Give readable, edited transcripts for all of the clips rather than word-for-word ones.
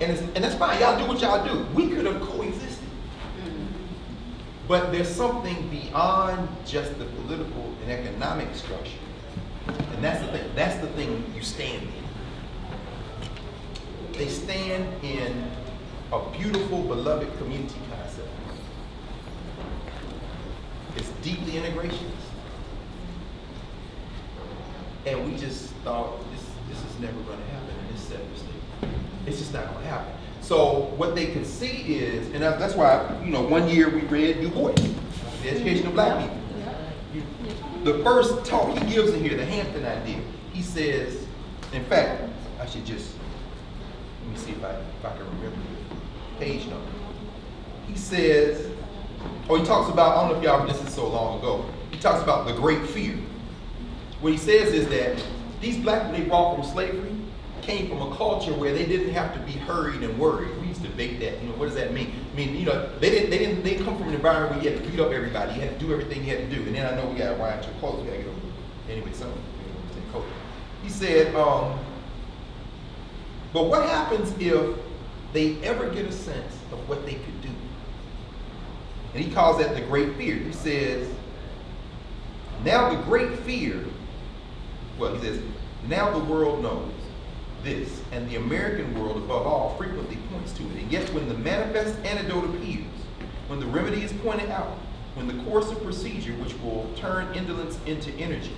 And that's fine. Y'all do what y'all do. We could have coexisted. But there's something beyond just the political and economic structure. And that's the thing. That's the thing you stand in. They stand in a beautiful, beloved community concept. It's deeply integrationist. And we just thought this is never going to happen in this secular state. It's just not going to happen. So what they could see is, and that's why, one year we read Du Bois, The Education of Black People. The first talk he gives in here, the Hampton idea, he says, in fact, I should just, let me see if I can remember the page number. He says, he talks about, I don't know if y'all, this is so long ago, he talks about the great fear. What he says is that these black people they brought from slavery came from a culture where they didn't have to be hurried and worried. We used to debate that. What does that mean? I mean, they didn't come from an environment where you had to beat up everybody. You had to do everything you had to do. And then I know we got to wind your clothes. We got to get over. Anyway, he said, but what happens if they ever get a sense of what they could do? And he calls that the great fear. He says, now the great fear, he says, now the world knows this, and the American world above all frequently points to it. And yet when the manifest antidote appears, when the remedy is pointed out, when the course of procedure which will turn indolence into energy,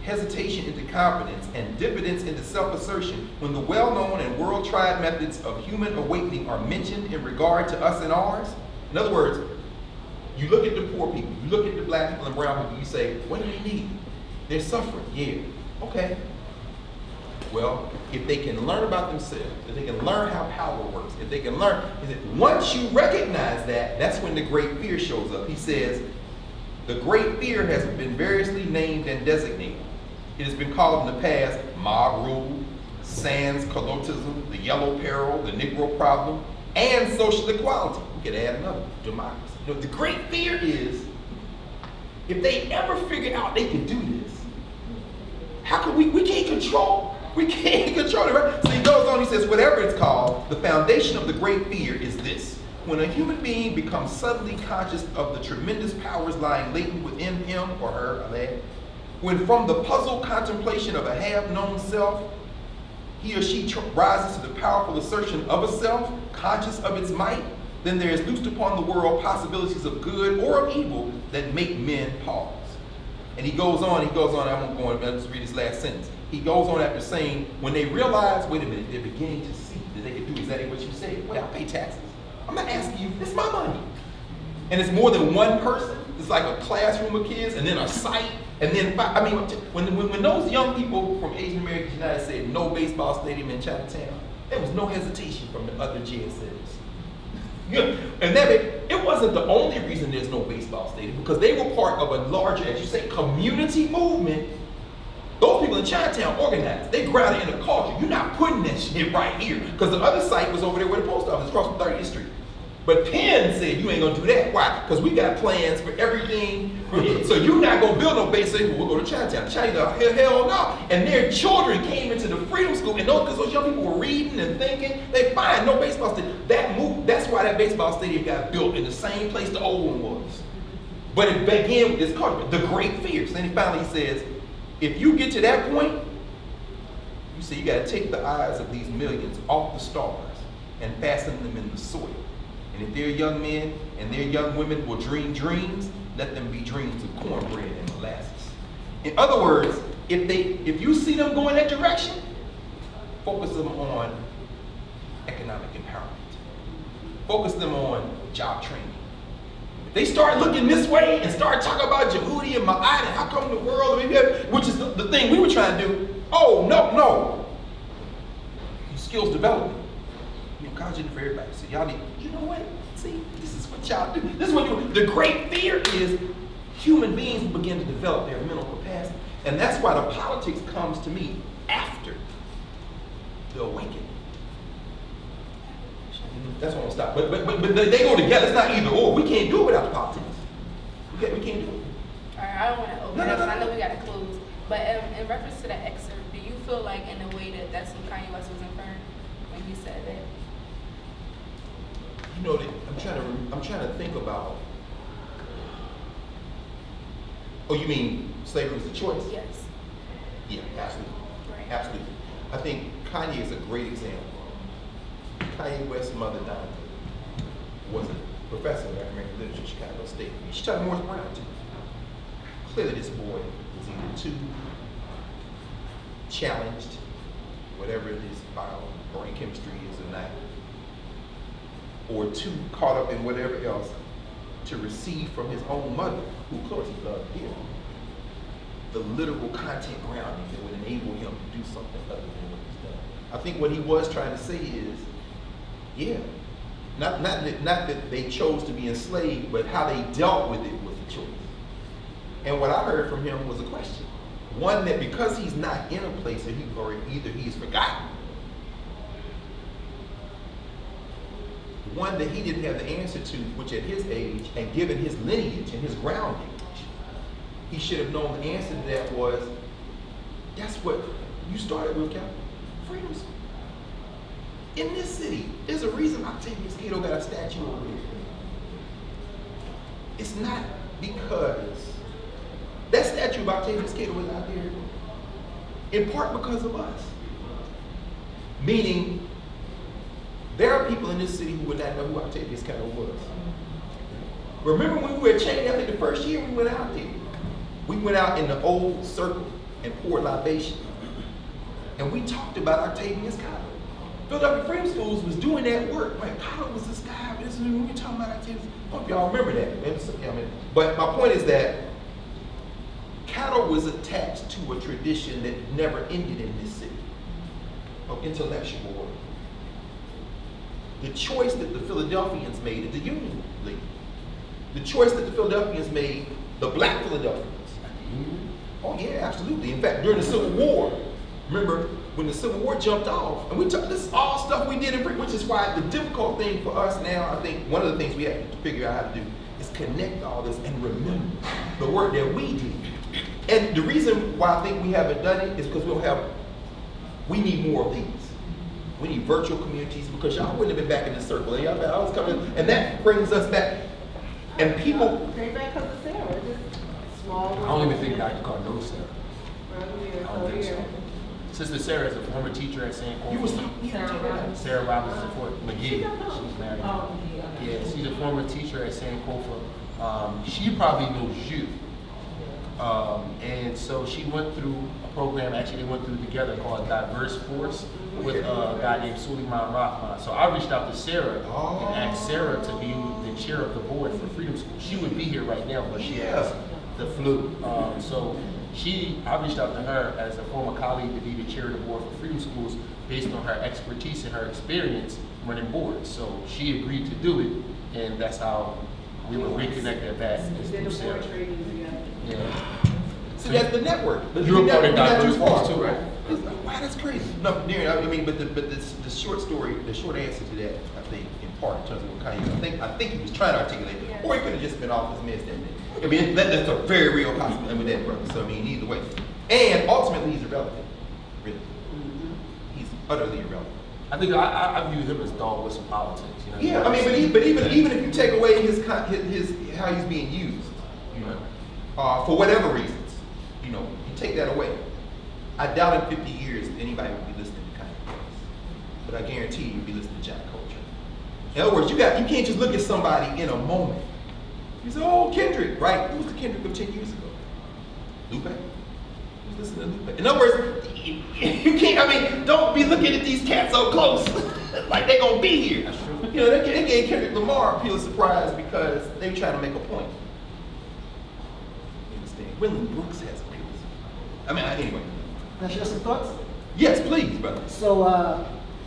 hesitation into confidence, and diffidence into self-assertion, when the well-known and world-tried methods of human awakening are mentioned in regard to us and ours, in other words, you look at the poor people, you look at the black people and brown people, you say, what do they need? They're suffering, yeah, okay. Well, if they can learn about themselves, if they can learn how power works, if they can learn, once you recognize that, that's when the great fear shows up. He says, the great fear has been variously named and designated. It has been called in the past mob rule, sans culotism, the yellow peril, the Negro problem, and social equality. We could add another, democracy. The great fear is, if they ever figure out they can do this, how can we can't control it, right? So he goes on, he says, whatever it's called, the foundation of the great fear is this. When a human being becomes suddenly conscious of the tremendous powers lying latent within him or her, when from the puzzled contemplation of a half-known self, he or she rises to the powerful assertion of a self, conscious of its might, then there is loosed upon the world possibilities of good or of evil that make men pause. And he goes on, I won't go on, I'll just read his last sentence. He goes on after saying, when they realize, wait a minute, they're beginning to see that they can do exactly what you said. Well, I pay taxes. I'm not asking you, it's my money. And it's more than one person. It's like a classroom of kids, and then a site, and then, when those young people from Asian American United said no baseball stadium in Chinatown, there was no hesitation from the other JSS. And it wasn't the only reason there's no baseball stadium, because they were part of a larger, as you say, community movement. Those people in Chinatown organized. They grounded in a culture. You're not putting that shit right here, because the other site was over there where the post office, across from 30th Street. But Penn said, you ain't gonna do that. Why? Because we got plans for everything. So you're not gonna build no base stadium. We'll go to Chinatown. Hell no. And their children came into the Freedom School, and because those young people were reading and thinking, they find no baseball stadium. That's why that baseball stadium got built in the same place the old one was. But it began with this culture, the great fears. Then he finally says, if you get to that point, you say you gotta take the eyes of these millions off the stars and fasten them in the soil. And if their young men and their young women will dream dreams, let them be dreams of cornbread and molasses. In other words, if you see them going that direction, focus them on economic empowerment. Focus them on job training. If they start looking this way and start talking about Jehudi and Ma'at and how come the world, which is the thing we were trying to do, no. Skills development. College for everybody. So y'all need, you know what? See, this is what y'all do. This is what you do. The great fear is human beings will begin to develop their mental capacity. And that's why the politics comes to me after the awakening. That's what I'm stop. But they go together. It's not either or. We can't do it without the politics. We can't do it. All right, I don't want to open it up. I know we got to close. But in reference to that excerpt, do you feel like in a way that's what Kanye West was inferring when he said that? I'm trying to think about. Oh, you mean slavery was a choice? Yes. Yeah, absolutely. Right. Absolutely. I think Kanye is a great example. Kanye West's mother, Donna, was a professor of American literature at Chicago State. She taught Morris Brown too. Clearly this boy was either too challenged, whatever his brain chemistry is or not, or too caught up in whatever else to receive from his own mother, who of course he loved dearly, the literal content grounding that would enable him to do something other than what he's done. I think what he was trying to say is, yeah, not that they chose to be enslaved, but how they dealt with it was the choice. And what I heard from him was a question. One that because he's not in a place that either he's forgotten, one that he didn't have the answer to, which at his age and given his lineage and his grounding, he should have known the answer to that was, that's what you started with, Captain. Freedom School. In this city, there's a reason Octavius Cato got a statue over here. It's not because that statue of Octavius Cato is out there in part because of us. Meaning, there are people in this city who would not know who Octavius Cato was. Remember when we were at Chain, I think the first year we went out there. We went out in the old circle and poured libation. And we talked about Octavius Cato. Philadelphia Freedom Schools was doing that work. Like, Cato was this guy, this is when we talking about Octavius. Hope y'all remember that. But my point is that Cato was attached to a tradition that never ended in this city of intellectual work. The choice that the Philadelphians made at the Union League, the choice that the Philadelphians made, the black Philadelphians. Oh yeah, absolutely. In fact, during the Civil War, remember when the Civil War jumped off, and we took this all stuff we did in Britain, which is why the difficult thing for us now, I think one of the things we have to figure out how to do is connect all this and remember the work that we did. And the reason why I think we haven't done it is because we need more of these. We need virtual communities because y'all wouldn't have been back in this circle. And y'all I was coming, and that brings us back. And people. Came back because of Sarah, just small. I don't even think Dr. Carr knows Sarah. I I don't think so. Sister Sarah is a former teacher at St. Paul. You was talking Sarah Robbins is a former McGee. She's married. Oh, Yeah, she's a former teacher at St. Kofa. She probably knows you. And so she went through a program, actually they went through together called Diverse Force with a guy named Suleiman Rahman. So I reached out to Sarah and asked Sarah to be the chair of the board for Freedom School. She would be here right now, but she has the flu. So I reached out to her as a former colleague to be the chair of the board for Freedom Schools based on her expertise and her experience running boards. So she agreed to do it, and that's how we were reconnected back. is Did through the Sarah. board training together. Yeah. So that's the network. You're a part of Diverse Force too, right? Wow, that's crazy. No, Darren, I mean, but the short story, the short answer to that, I think, in part, in terms of what Kanye, I think he was trying to articulate, or he could have just been off his meds that day. I mean, that's a very real possibility with that brother. So I mean, either way, and ultimately, he's irrelevant. Really, he's utterly irrelevant. I think I view him as dog with some politics. You know? Yeah, I mean, but even if you take away his how he's being used, you know, for whatever reasons, you know, you take that away. I doubt in 50 years anybody would be listening to Kanye West, but I guarantee you'll be listening to Jack Culture. In other words, you can't just look at somebody in a moment. You say, oh, Kendrick, right? Who was the Kendrick of 10 years ago? Lupe? Who's listening to Lupe? In other words, you can't. I mean, don't be looking at these cats so close, like they're gonna be here. You know, they gave Kendrick Lamar a appeal of surprise because they were trying to make a point. You understand? William Brooks has appeal of surprise. I mean, anyway. Can I share some thoughts? Yes, please, brother. So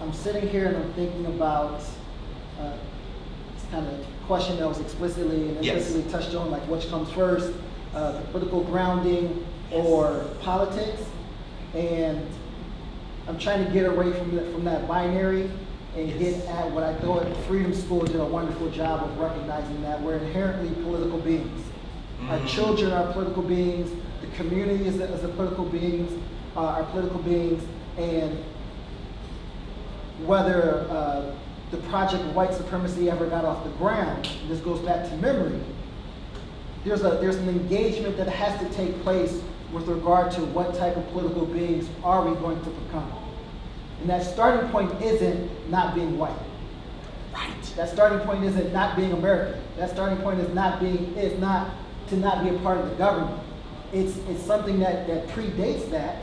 I'm sitting here and I'm thinking about this kind of question that was explicitly and implicitly touched on, like which comes first, the political grounding or politics, and I'm trying to get away from that binary and get at what I thought Freedom School did a wonderful job of recognizing that we're inherently political beings. Our children are political beings. The community is a political beings. Are political beings, and whether the project of white supremacy ever got off the ground, and this goes back to memory, there's an engagement that has to take place with regard to what type of political beings are we going to become. And that starting point isn't not being white. Right. That starting point isn't not being American. That starting point is not to not be a part of the government. It's something that predates that.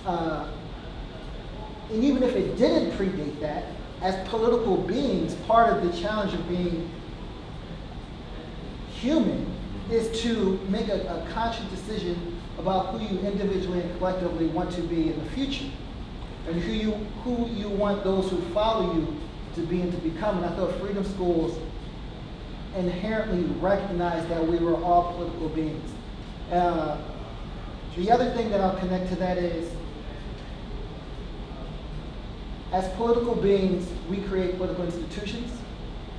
And even if it didn't predate that, as political beings, part of the challenge of being human is to make a conscious decision about who you individually and collectively want to be in the future, and who you want those who follow you to be and to become. And I thought freedom schools inherently recognize that we were all political beings. The other thing that I'll connect to that is, as political beings, we create political institutions.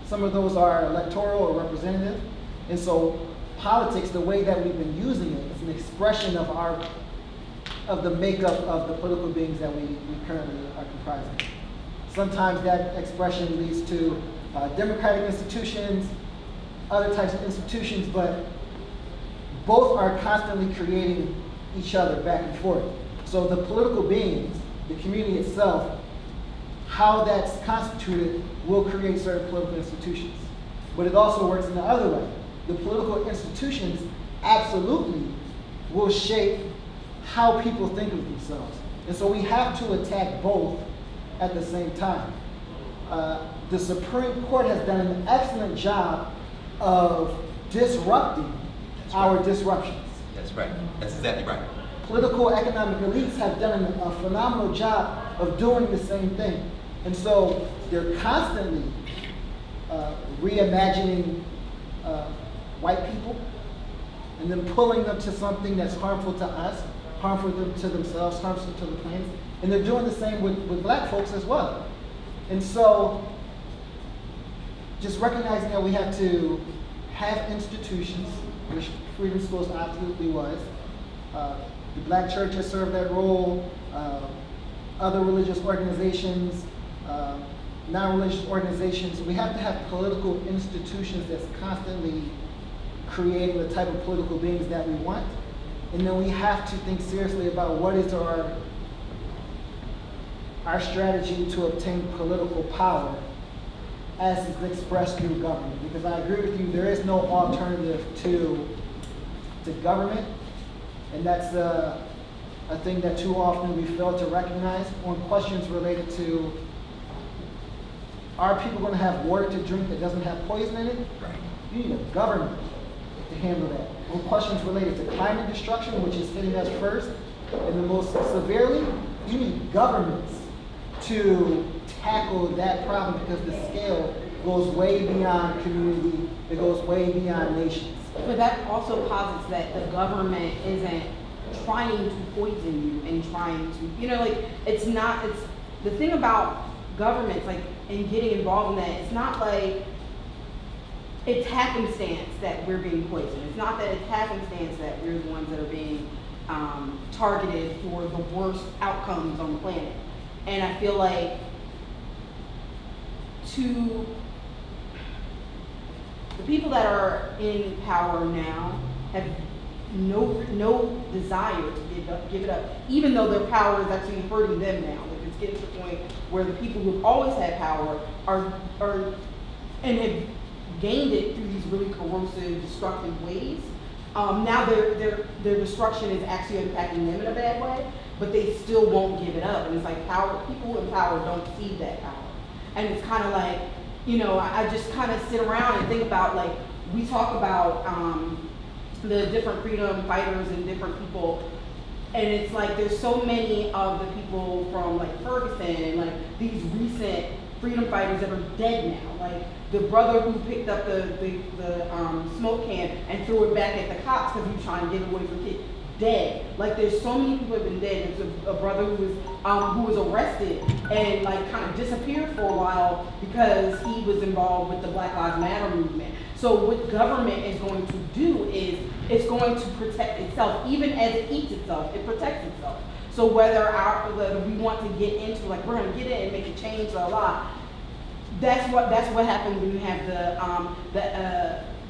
Some of those are electoral or representative. And so politics, the way that we've been using it, is an expression of the makeup of the political beings that we currently are comprising. Sometimes that expression leads to democratic institutions, other types of institutions, but both are constantly creating each other back and forth. So the political beings, the community itself, how that's constituted will create certain political institutions. But it also works in the other way. The political institutions absolutely will shape how people think of themselves. And so we have to attack both at the same time. The Supreme Court has done an excellent job of disrupting our disruptions. That's right. That's exactly right. Political economic elites have done a phenomenal job of doing the same thing. And so they're constantly reimagining white people and then pulling them to something that's harmful to us, harmful to themselves, harmful to the planet. And they're doing the same with black folks as well. And so just recognizing that we have to have institutions, which Freedom Schools absolutely was. The Black Church has served that role. Other religious organizations, non-religious organizations. We have to have political institutions that's constantly creating the type of political beings that we want. And then we have to think seriously about what is our strategy to obtain political power as is expressed through government. Because I agree with you, there is no alternative to government. And that's a thing that too often we fail to recognize on questions related to, are people going to have water to drink that doesn't have poison in it? Right. You need a government to handle that. On questions related to climate destruction, which is hitting us first and the most severely, you need governments to tackle that problem, because the scale goes way beyond community, it goes way beyond nations. But that also posits that the government isn't trying to poison you and trying to, it's the thing about governments, and getting involved in that, it's not like it's happenstance that we're being poisoned. It's not that it's happenstance that we're the ones that are being targeted for the worst outcomes on the planet. And I feel like to the people that are in power now have no desire to give it up, even though their power is actually hurting them now. Like, it's getting to the point where the people who've always had power are and have gained it through these really corrosive, destructive ways. Now their destruction is actually impacting them in a bad way, but they still won't give it up. And it's like people in power don't see that power. And it's kind of like, I just kind of sit around and think about, we talk about the different freedom fighters and different people, and it's like there's so many of the people from Ferguson and these recent freedom fighters that are dead now. Like the brother who picked up the smoke can and threw it back at the cops because he was trying to get away from kids. Dead. There's so many people who have been dead. There's a brother who was arrested and kind of disappeared for a while because he was involved with the Black Lives Matter movement. So what government is going to do is it's going to protect itself. Even as it eats itself, it protects itself. So whether we want to get into we're going to get in and make a change a lot, that's what happens when you have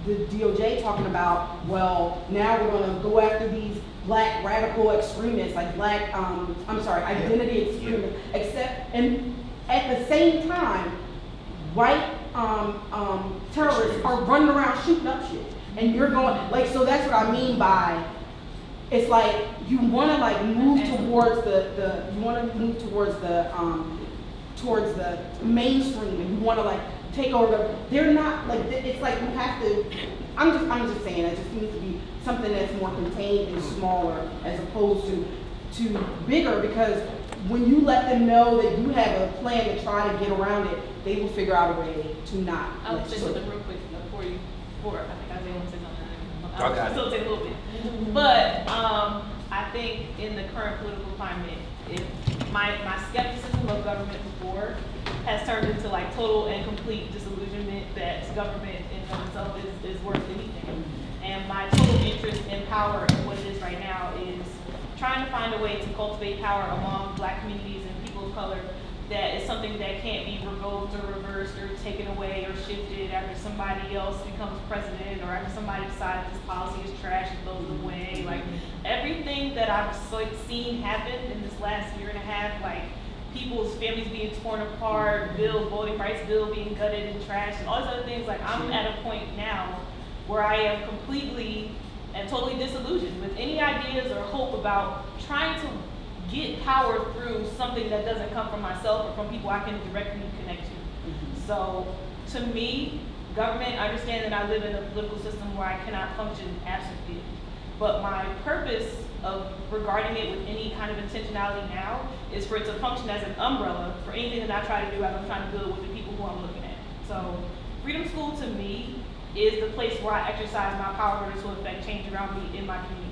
the DOJ talking about, well, now we're gonna go after these black radical extremists, like black, identity extremists, except, and at the same time, white terrorists are running around shooting up shit. And you're going, like, so that's what I mean by, it's like, you wanna like move towards towards the mainstream, and you wanna like take over, they're not, like, it's like you have to, I'm just saying, it just needs to be something that's more contained and smaller as opposed to bigger, because when you let them know that you have a plan to try to get around it, they will figure out a way to not. I'll say something real quick before I think I want to say something. I'll Okay. facilitate a little bit. But I think in the current political climate, if my skepticism of government before has turned into like total and complete disillusionment that government in and of itself is worth anything. And my total interest in power and what it is right now is trying to find a way to cultivate power among black communities and people of color that is something that can't be revoked or reversed or taken away or shifted after somebody else becomes president or after somebody decides this policy is trash and throws it away. Like everything that I've seen happen in this last year and a half, like people's families being torn apart, voting rights bill being gutted and trashed, and all these other things, like I'm at a point now where I am completely and totally disillusioned with any ideas or hope about trying to get power through something that doesn't come from myself or from people I can directly connect to. So to me, government, I understand that I live in a political system where I cannot function absent it. But my purpose of regarding it with any kind of intentionality now is for it to function as an umbrella for anything that I try to do as I'm trying to build with the people who I'm looking at. So Freedom School to me is the place where I exercise my power to affect change around me in my communities.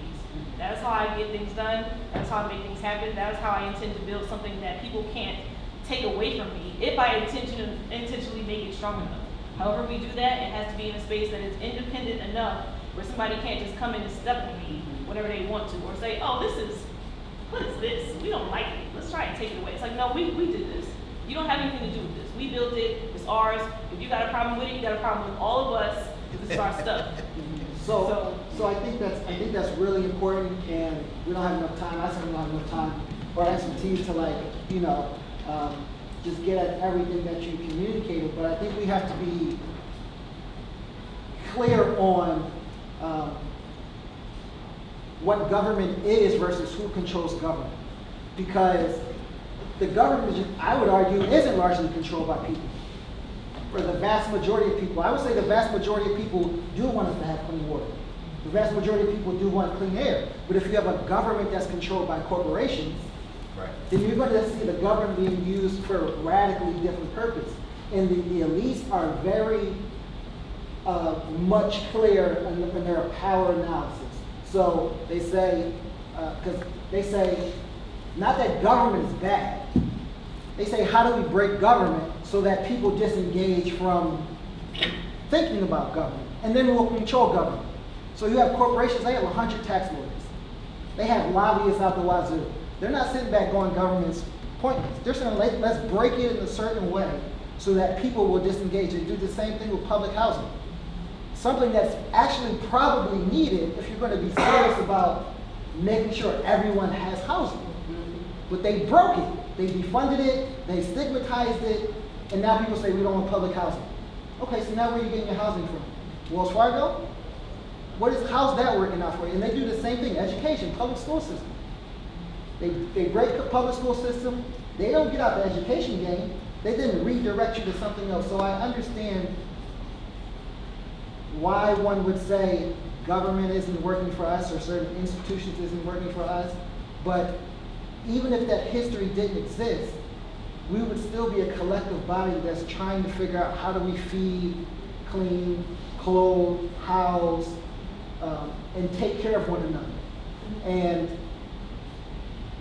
That's how I get things done. That's how I make things happen. That's how I intend to build something that people can't take away from me if I intentionally make it strong enough. However we do that, it has to be in a space that is independent enough where somebody can't just come in and step on me whenever they want to, or say, oh, what is this? We don't like it. Let's try and take it away. It's like, no, we did this. You don't have anything to do with this. We built it. It's ours. If you got a problem with it, you got a problem with all of us because it's our stuff. So I think that's really important, and we don't have enough time. I certainly don't have enough time or expertise to just get at everything that you communicated. But I think we have to be clear on what government is versus who controls government, because the government, I would argue, isn't largely controlled by people. For the vast majority of people, I would say the vast majority of people do want us to have clean water. The vast majority of people do want clean air. But if you have a government that's controlled by corporations, Right. then you're going to see the government being used for a radically different purpose. And the elites are very much clear in their power analysis. So they say, not that government is bad. They say, how do we break government so that people disengage from thinking about government? And then we'll control government. So you have corporations, they have 100 tax lawyers. They have lobbyists out the wazoo. They're not sitting back going, government's pointless. They're saying, let's break it in a certain way so that people will disengage. They do the same thing with public housing. Something that's actually probably needed if you're going to be serious about making sure everyone has housing. But they broke it. They defunded it, they stigmatized it, and now people say we don't want public housing. Okay, so now where are you getting your housing from? Wells Fargo? How's that working out for you? And they do the same thing, education, public school system. They break the public school system, they don't get out the education game, they then redirect you to something else. So I understand why one would say government isn't working for us or certain institutions isn't working for us, but even if that history didn't exist, we would still be a collective body that's trying to figure out how do we feed, clean, clothe, house, and take care of one another. And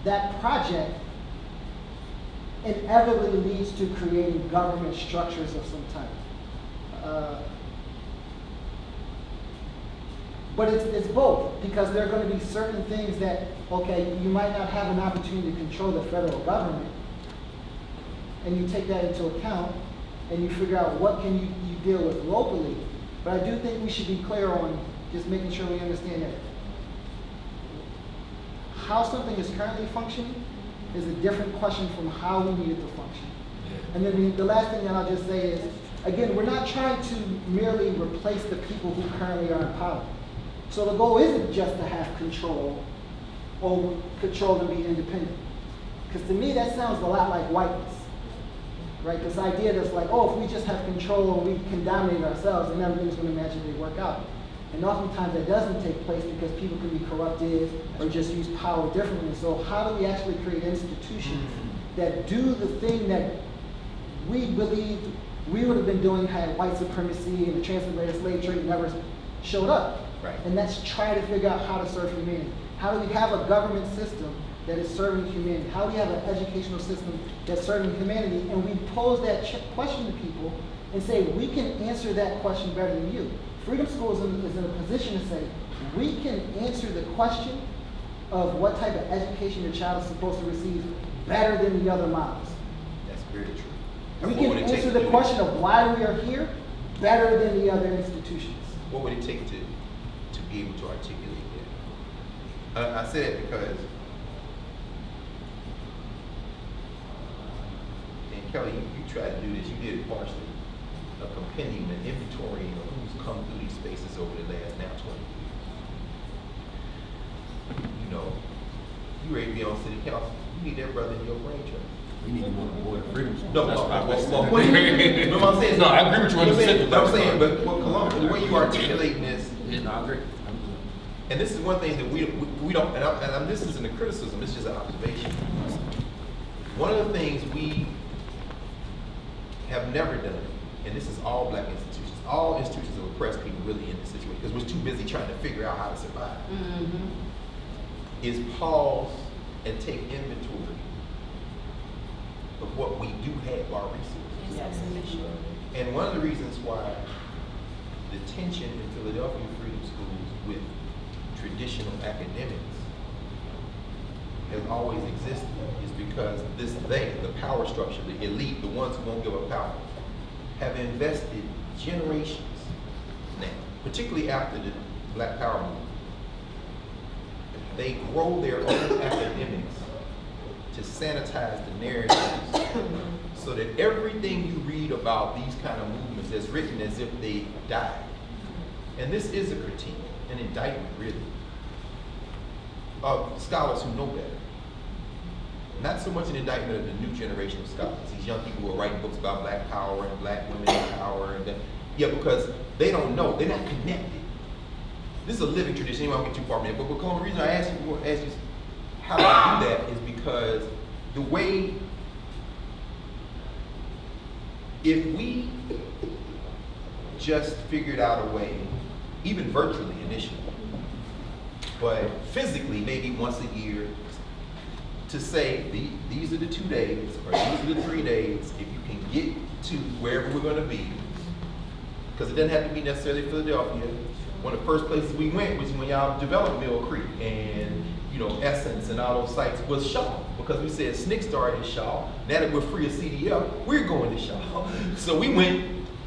that project inevitably leads to creating government structures of some type. But it's both, because there are going to be certain things that, okay, you might not have an opportunity to control the federal government, and you take that into account, and you figure out what can you deal with locally. But I do think we should be clear on just making sure we understand that how something is currently functioning is a different question from how we need it to function. And then the last thing that I'll just say is, again, we're not trying to merely replace the people who currently are in power. So the goal isn't just to have control or control and be independent. Because to me, that sounds a lot like whiteness, right? This idea that's like, oh, if we just have control and we can dominate ourselves, then everything's going to magically work out. And oftentimes that doesn't take place because people can be corrupted or just use power differently. So how do we actually create institutions that do the thing that we believe we would have been doing had white supremacy and the transatlantic slave trade never showed up? Right. And that's try to figure out how to serve humanity. How do we have a government system that is serving humanity? How do we have an educational system that's serving humanity? And we pose that question to people and say, we can answer that question better than you. Freedom School is in a position to say, we can answer the question of what type of education your child is supposed to receive better than the other models. That's very true. We And what can would it take answer to the do question of why we are here better than the other institutions. What would it take to be able to articulate that? I say that because, and Kelly, you tried to do this. You did it partially. A compendium, an inventory of who's come through these spaces over the last now 20 years. You know, you ready to be on city council? You need that brother in your brain trust. We need to go to the board of freedom. No, That's no, what I was well, saying. you know what I'm saying? No, I agree with you What I'm 100%. saying, I'm saying, but what Columbus, the way you articulating this, Yeah, no, I agree. and this is one thing that we don't, and this isn't a criticism, this is just an observation. One of the things we have never done, and this is all black institutions, all institutions of oppressed people really in this situation, because we're too busy trying to figure out how to survive, is pause and take inventory of what we do have, our resources. And one of the reasons why the tension in Philadelphia freedom schools with traditional academics has always existed is because the power structure, the elite, the ones who won't give up power, have invested generations now, particularly after the Black Power movement. They grow their own academics to sanitize the narratives so that everything you read about these kind of movements is written as if they died. And this is a critique, an indictment really, of scholars who know better. Not so much an indictment of the new generation of scholars, these young people who are writing books about black power and black women in power, and because they don't know, they're not connected. This is a living tradition, you won't get too far from it, but the reason I ask you how I do that is because the way, if we just figured out a way, even virtually initially, but physically maybe once a year, to say these are the 2 days or these are the 3 days, if you can get to wherever we're going to be, because it doesn't have to be necessarily Philadelphia. One of the first places we went was when y'all developed Mill Creek and Essence and all those sites was Shaw, because we said SNCC started in Shaw. Now that we're free of CDL, we're going to Shaw. So we went